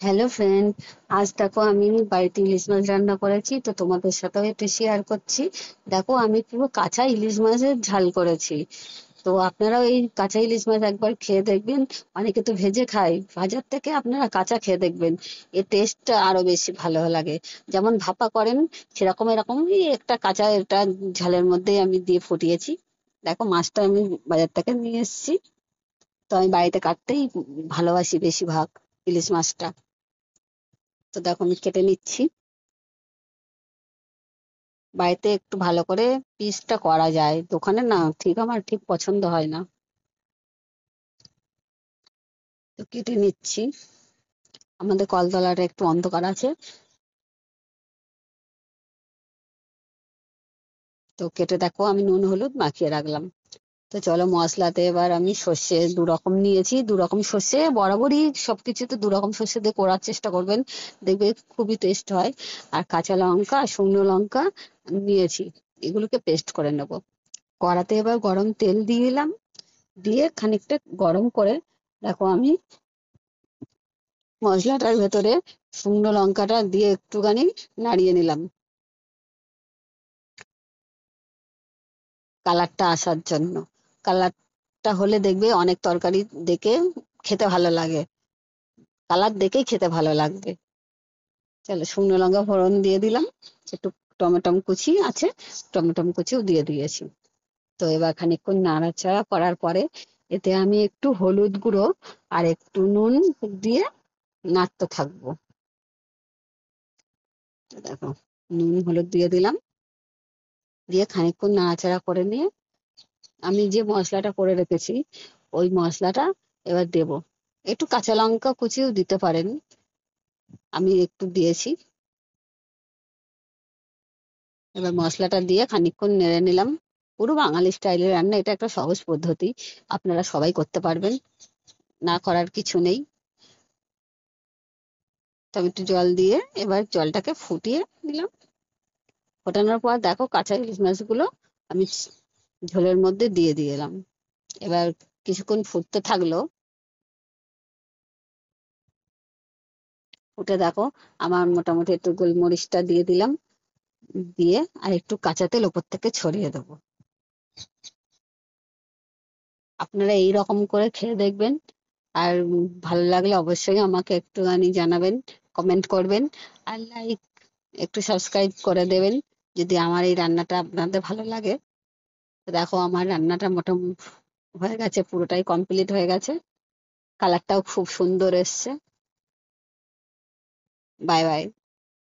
Hello friend, আজ দেখো আমি বাড়িতে ইলিশ মাছ রান্না করেছি, তো তোমাদের সাথেও একটু শেয়ার করছি। দেখো আমি পুরো কাঁচা ইলিশ মাছের ঝাল করেছি। তো আপনারাও এই কাঁচা ইলিশ মাছ একবার খেয়ে দেখবেন। অনেকে তো ভেজে খায়, ভাজার থেকে আপনারা কাঁচা খেয়ে দেখবেন, এর টেস্টটা আরো বেশি ভালো লাগে। যেমন ভাপা করেন সেরকম এরকমই একটা কাঁচা এটা ঝালের মধ্যেই আমি দিয়ে ফুটিয়েছি। দেখো মাছটা আমি বাজার থেকে নিয়ে এসেছি, তো আমি বাড়িতে কাটতেই ভালোবাসি বেশিরভাগ ইলিশ মাছটা। তো দেখো আমি কেটে নিচ্ছি। বাড়িতে একটু ভালো করে পিসটা করা যায়, দোকানে না ঠিক আমার ঠিক পছন্দ হয় না। তো কেটে নিচ্ছি। আমাদের কলতলাটা একটু অন্ধকার আছে, তো কেটে দেখো আমি নুন হলুদ মাখিয়ে রাখলাম। তো চলো মশলাতে এবার আমি সর্ষে দু রকম নিয়েছি, দু রকম সর্ষে বরাবরই সবকিছুতে দু রকম সর্ষে দিয়ে করার চেষ্টা করবেন, দেখবে খুবই টেস্ট হয়। আর কাঁচা লঙ্কা আর শুকনো লঙ্কা নিয়েছি, এগুলোকে পেস্ট করে নেব। কড়াতে এবার গরম তেল দিয়ে দিলাম, দিয়ে খানিকটা গরম করে দেখো আমি মশলাটার ভেতরে শুকনো লঙ্কাটা দিয়ে একটুখানি নাড়িয়ে নিলাম কালারটা আসার জন্য। কালারটা হলে দেখবে অনেক তরকারি দেখে খেতে ভালো লাগে, কালার দেখেই খেতে ভালো লাগবে। চলো শুকনো লঙ্কা ফোড়ন দিয়ে দিলাম, একটু টমেটো কুচি আছে, টমেটো কুচিও দিয়ে দিয়েছি। তো এবার খানিকক্ষণ নাড়াচাড়া করার পরে এতে আমি একটু হলুদ গুঁড়ো আর একটু নুন দিয়ে নাড়তে থাকবো। তো দেখো নুন হলুদ দিয়ে দিলাম, দিয়ে খানিকক্ষণ নাড়াচাড়া করে নিয়ে আমি যে মশলাটা করে রেখেছি ওই মশলাটা এবার দেব। একটু কাঁচা লঙ্কা কুচিও দিতে পারেন, আমি একটু দিয়েছি। এবার মশলাটা দিয়ে খানিকক্ষণ নেড়ে নিলাম। পুরো বাঙালি স্টাইলের রান্না, এটা একটা সহজ পদ্ধতি, আপনারা সবাই করতে পারবেন, না করার কিছু নেই। তো আমি একটু জল দিয়ে এবার জলটাকে ফুটিয়ে নিলাম। ফোটানোর পর দেখো কাঁচা ইলিশ মাছগুলো আমি ঝোলের মধ্যে দিয়ে দিলাম। এবার কিছুক্ষণ ফুটতে থাকলো, ফুটে দেখো আমার মোটামুটি একটু গোলমরিচটা দিয়ে দিলাম, দিয়ে আর একটু কাঁচা তেল ওপর থেকে ছড়িয়ে দেবো। আপনারা এই রকম করে খেয়ে দেখবেন, আর ভালো লাগলে অবশ্যই আমাকে একটুখানি জানাবেন, কমেন্ট করবেন, আর লাইক একটু সাবস্ক্রাইব করে দেবেন যদি আমার এই রান্নাটা আপনাদের ভালো লাগে। তো দেখো আমার রান্নাটা মোটামুটি হয়ে গেছে, পুরোটাই কমপ্লিট হয়ে গেছে, কালারটাও খুব সুন্দর এসছে। Bye bye.